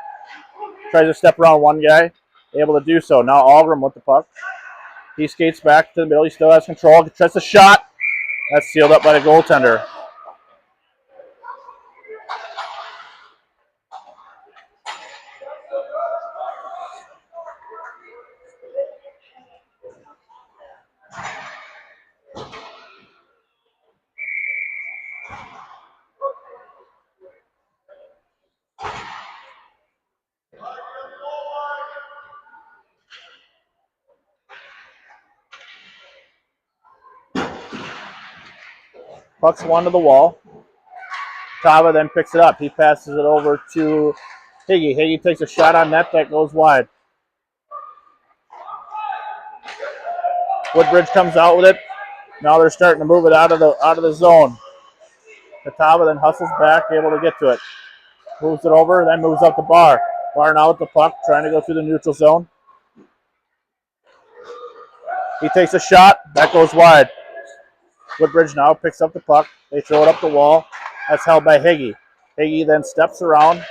Tries to step around one guy. Able to do so. Now Algram with the puck. He skates back to the middle. He still has control. Tries a shot. That's sealed up by the goaltender. Puck's one to the wall. Tava then picks it up. He passes it over to Higgy. Higgy takes a shot on net that goes wide. Woodbridge comes out with it. Now they're starting to move it out of the zone. Tava then hustles back, able to get to it. Moves it over, then moves up the bar. Bar now with the puck, trying to go through the neutral zone. He takes a shot. That goes wide. Woodbridge now picks up the puck. They throw it up the wall. That's held by Higgy. Higgy then steps around,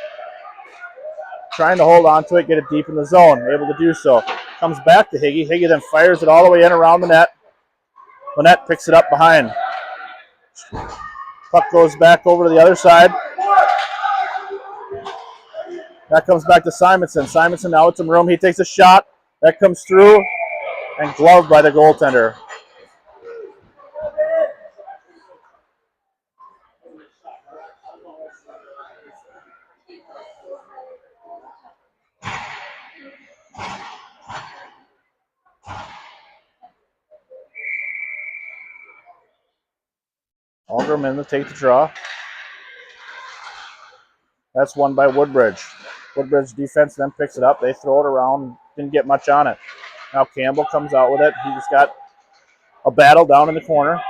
trying to hold on to it, get it deep in the zone. Able to do so. Comes back to Higgy. Higgy then fires it all the way in around the net. Lynette picks it up behind. Puck goes back over to the other side. That comes back to Simonson. Simonson now with some room. He takes a shot. That comes through and gloved by the goaltender. Algram in to take the draw. That's won by Woodbridge. Woodbridge defense then picks it up. They throw it around. Didn't get much on it. Now Campbell comes out with it. He's got a battle down in the corner.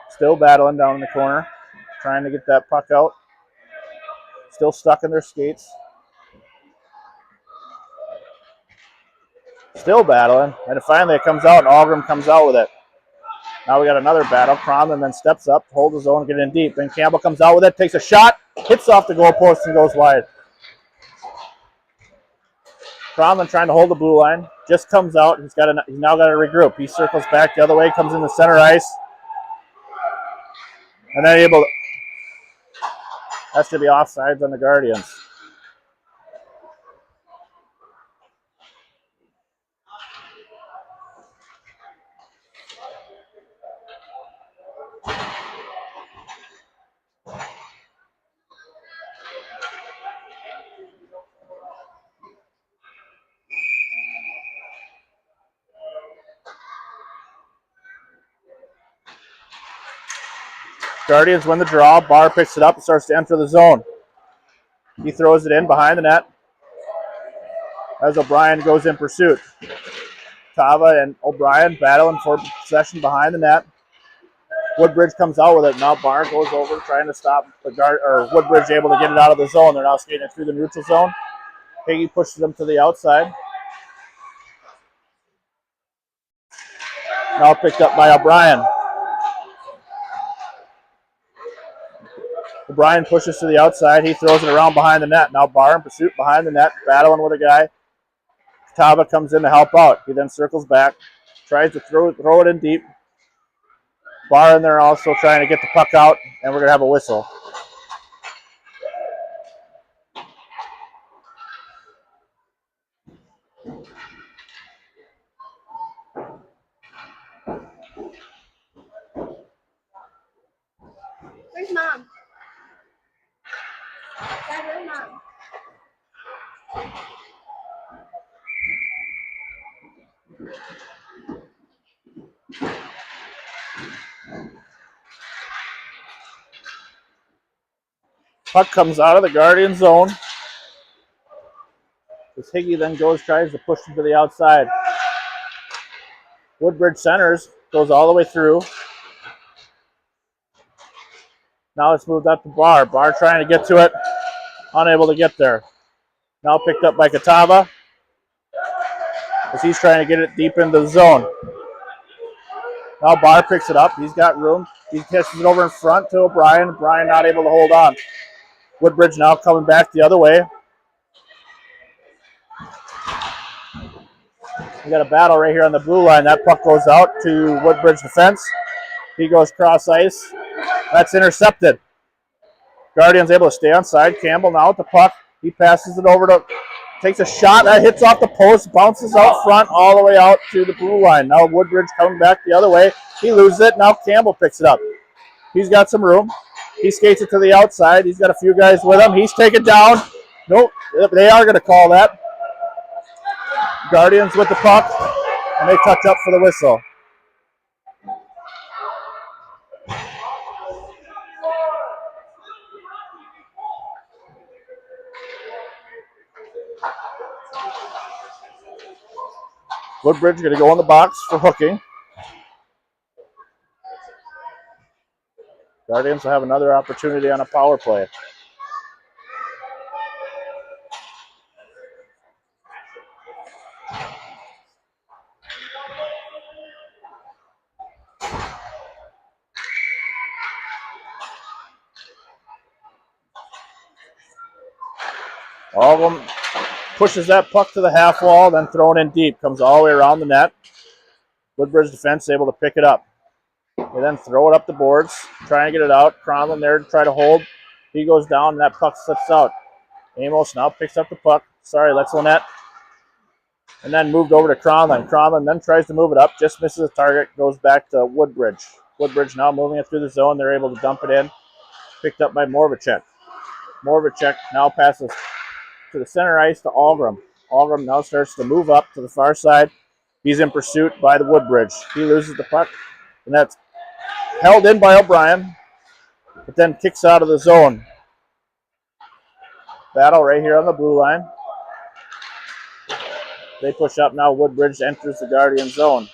Still battling down in the corner. Trying to get that puck out. Still stuck in their skates. Still battling. And finally it comes out and Algram comes out with it. Now we got another battle. Cronlin then steps up, holds his own, get in deep. Then Campbell comes out with it, takes a shot, hits off the goalpost and goes wide. Cronlin trying to hold the blue line, just comes out. He's now got to regroup. He circles back the other way, comes in the center ice, and then able. That should be offsides on the Guardians. Guardians win the draw. Barr picks it up and starts to enter the zone. He throws it in behind the net as O'Brien goes in pursuit. Tava and O'Brien battling for possession behind the net. Woodbridge comes out with it. Now Barr goes over trying to stop Woodbridge able to get it out of the zone. They're now skating through the neutral zone. Higgy pushes them to the outside. Now picked up by O'Brien. O'Brien pushes to the outside. He throws it around behind the net. Now Barr in pursuit behind the net, battling with a guy. Tava comes in to help out. He then circles back, tries to throw it in deep. Barr in there also trying to get the puck out, and we're going to have a whistle. Where's Mom? Dad, where's Mom? Puck comes out of the Guardian zone. As Higgy then tries to push him to the outside. Woodbridge centers, goes all the way through. Now it's moved up to Barr. Barr trying to get to it, unable to get there. Now picked up by Catava as he's trying to get it deep into the zone. Now Barr picks it up. He's got room. He catches it over in front to O'Brien. O'Brien not able to hold on. Woodbridge now coming back the other way. We got a battle right here on the blue line. That puck goes out to Woodbridge defense. He goes cross ice. That's intercepted. Guardian's able to stay on side. Campbell now with the puck. He passes it over to, takes a shot. That hits off the post, bounces out front all the way out to the blue line. Now Woodbridge coming back the other way. He loses it. Now Campbell picks it up. He's got some room. He skates it to the outside. He's got a few guys with him. He's taken down. Nope, they are going to call that. Guardians with the puck, and they touch up for the whistle. Woodbridge going to go in the box for hooking. Guardians will have another opportunity on a power play. All of them pushes that puck to the half wall, then thrown in deep. Comes all the way around the net. Woodbridge defense able to pick it up. They then throw it up the boards, trying to get it out. Cronlin there to try to hold. He goes down, and that puck slips out. Amos now picks up the puck. Sorry, that's Lynette. And then moved over to Cronlin. Cronlin then tries to move it up, just misses the target, goes back to Woodbridge. Woodbridge now moving it through the zone. They're able to dump it in. Picked up by Morvacek. Morvacek now passes to the center ice to Algram. Algram now starts to move up to the far side. He's in pursuit by the Woodbridge. He loses the puck, and that's held in by O'Brien, but then kicks out of the zone. Battle right here on the blue line. They push up now. Woodbridge enters the Guardian zone.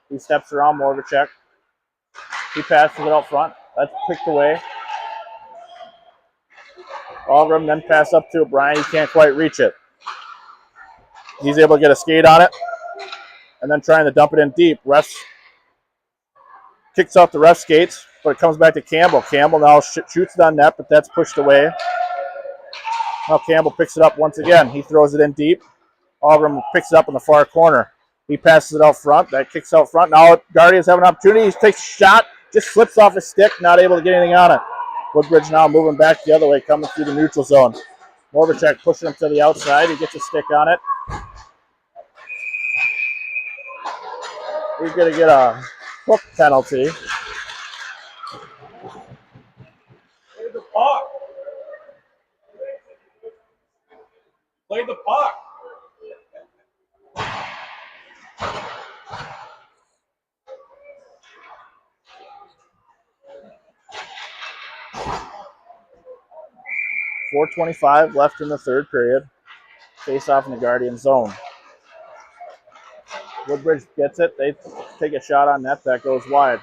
He steps around Morvacek. He passes it out front. That's picked away. Algram then pass up to O'Brien. He can't quite reach it. He's able to get a skate on it, and then trying to dump it in deep. Refs kicks off the ref skates, but it comes back to Campbell. Campbell now shoots it on net, but that's pushed away. Now Campbell picks it up once again. He throws it in deep. Algram picks it up in the far corner. He passes it out front. That kicks out front. Now Guardians have an opportunity. He takes a shot, just slips off his stick, not able to get anything on it. Woodbridge now moving back the other way, coming through the neutral zone. Morvacek pushing him to the outside. He gets a stick on it. He's going to get a hook penalty. Play the puck. Play the puck. .425 left in the third period. Face off in the Guardian zone. Woodbridge gets it. They take a shot on net. That goes wide.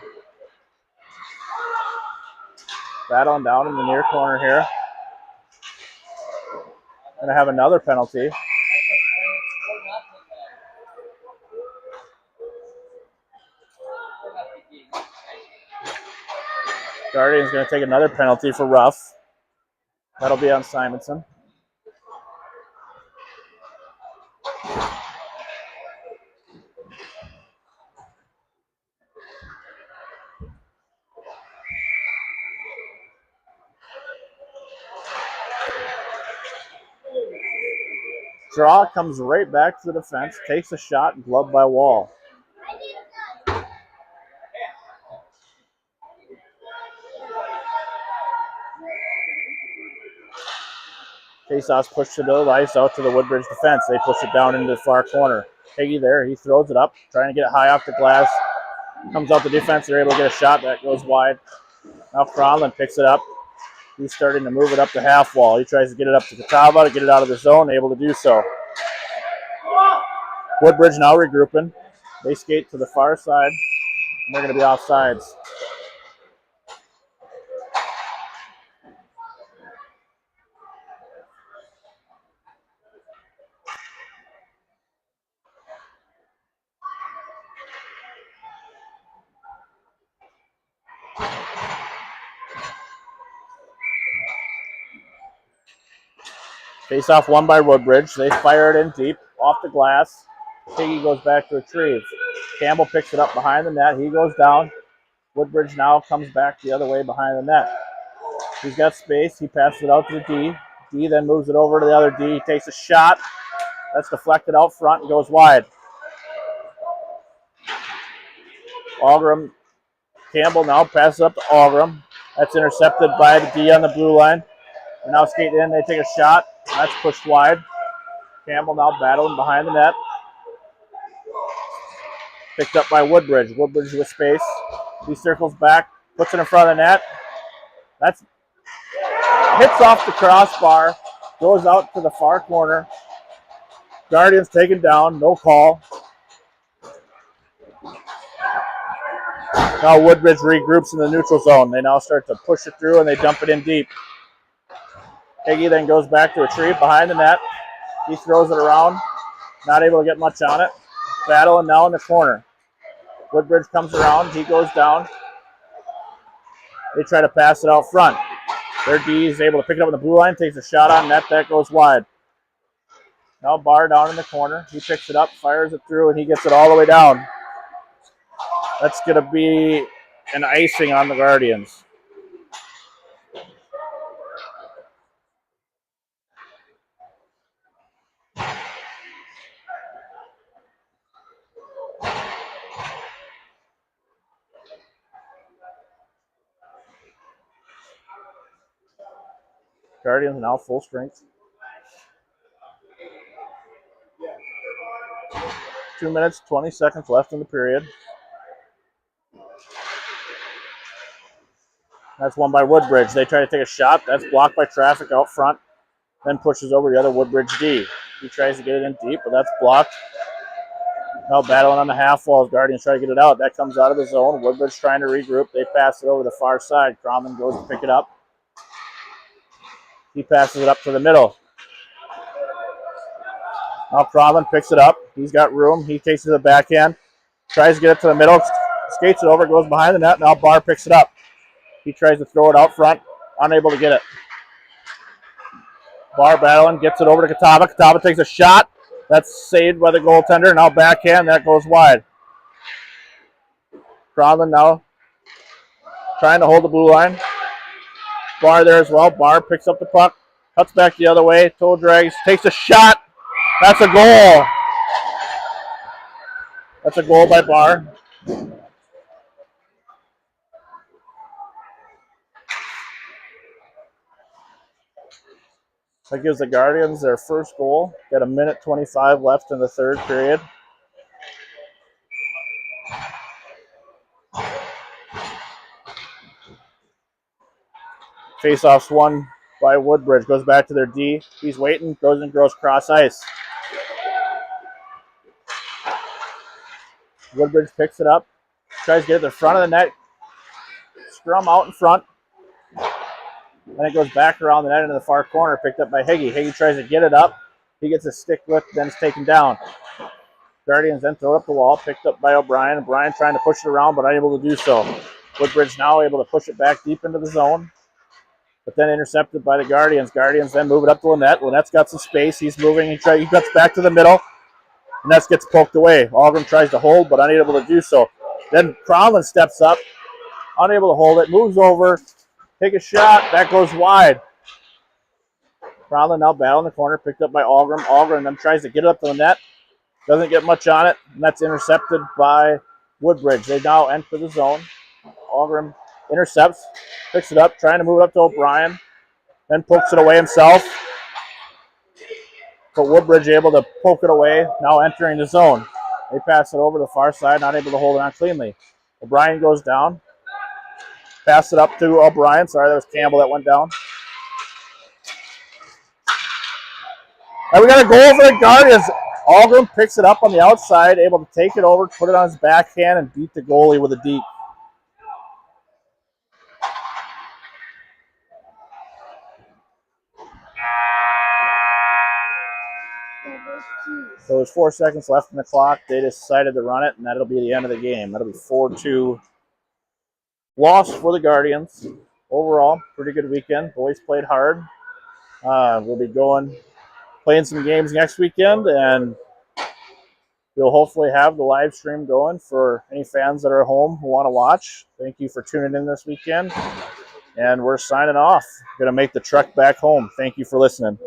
Battling down in the near corner here. Going to have another penalty. Guardian's going to take another penalty for rough. That'll be on Simonson. Draw comes right back to the defense, takes a shot, gloved by Wall. Faceoff's pushed to the ice out to the Woodbridge defense. They push it down into the far corner. Higgy there, he throws it up, trying to get it high off the glass. Comes out the defense, they're able to get a shot that goes wide. Now Cronlin picks it up. He's starting to move it up the half wall. He tries to get it up to Catawba to get it out of the zone, able to do so. Woodbridge now regrouping. They skate to the far side, and they're going to be offsides. Face off won by Woodbridge. They fire it in deep, off the glass. Piggy goes back to retrieve. Campbell picks it up behind the net. He goes down. Woodbridge now comes back the other way behind the net. He's got space. He passes it out to the D. D then moves it over to the other D. He takes a shot. That's deflected out front and goes wide. Algram, Campbell now passes up to Algram. That's intercepted by the D on the blue line. They're now skating in. They take a shot. That's pushed wide. Campbell now battling behind the net. Picked up by Woodbridge. Woodbridge with space. He circles back, puts it in front of the net. That's hits off the crossbar, goes out to the far corner. Guardians taken down, no call. Now Woodbridge regroups in the neutral zone. They now start to push it through and they dump it in deep. Higgy then goes back to retrieve behind the net. He throws it around, not able to get much on it. Battling now in the corner. Woodbridge comes around, he goes down. They try to pass it out front. Their D is able to pick it up on the blue line, takes a shot on net, that goes wide. Now Barr down in the corner. He picks it up, fires it through, and he gets it all the way down. That's going to be an icing on the Guardians. Guardians now full strength. 2 minutes, 20 seconds left in the period. That's won by Woodbridge. They try to take a shot. That's blocked by traffic out front. Then pushes over the other Woodbridge D. He tries to get it in deep, but that's blocked. Now battling on the half wall as Guardians try to get it out. That comes out of the zone. Woodbridge trying to regroup. They pass it over the far side. Cromman goes to pick it up. He passes it up to the middle. Now Cromman picks it up. He's got room. He takes it to the backhand. Tries to get it to the middle. Skates it over. Goes behind the net. Now Barr picks it up. He tries to throw it out front. Unable to get it. Barr battling. Gets it over to Catawba. Catawba takes a shot. That's saved by the goaltender. Now backhand. That goes wide. Cromman now trying to hold the blue line. Barr there as well. Barr picks up the puck. Cuts back the other way. Toe drags. Takes a shot. That's a goal. That's a goal by Barr. That gives the Guardians their first goal. Got 1:25 left in the third period. Face-offs won by Woodbridge. Goes back to their D. He's waiting. Goes and goes cross ice. Woodbridge picks it up. Tries to get it to the front of the net. Scrum out in front. Then it goes back around the net into the far corner. Picked up by Higgy. Higgy tries to get it up. He gets a stick lift, then it's taken down. Guardians then throw it up the wall. Picked up by O'Brien. O'Brien trying to push it around, but unable to do so. Woodbridge now able to push it back deep into the zone. But then intercepted by the Guardians. Guardians then move it up to Lynette. Lynette's got some space. He's moving. He cuts back to the middle. And that gets poked away. Algram tries to hold, but unable to do so. Then Cromlin steps up. Unable to hold it. Moves over. Take a shot. That goes wide. Cromlin now battling the corner. Picked up by Algram. Algram then tries to get it up to the net. Doesn't get much on it. And that's intercepted by Woodbridge. They now enter the zone. Algram intercepts. Picks it up. Trying to move it up to O'Brien. Then pokes it away himself. But Woodbridge able to poke it away. Now entering the zone. They pass it over the far side. Not able to hold it on cleanly. O'Brien goes down. Pass it up to O'Brien. Sorry, that was Campbell that went down. And we got a goal for the Guardians. Algren picks it up on the outside, able to take it over, put it on his backhand, and beat the goalie with a deep. So there's 4 seconds left in the clock. They decided to run it, and that'll be the end of the game. That'll be 4-2 loss for the Guardians. Overall, pretty good weekend. Boys played hard. We'll be playing some games next weekend, and we'll hopefully have the live stream going for any fans that are at home who want to watch. Thank you for tuning in this weekend, and we're signing off. Going to make the trek back home. Thank you for listening.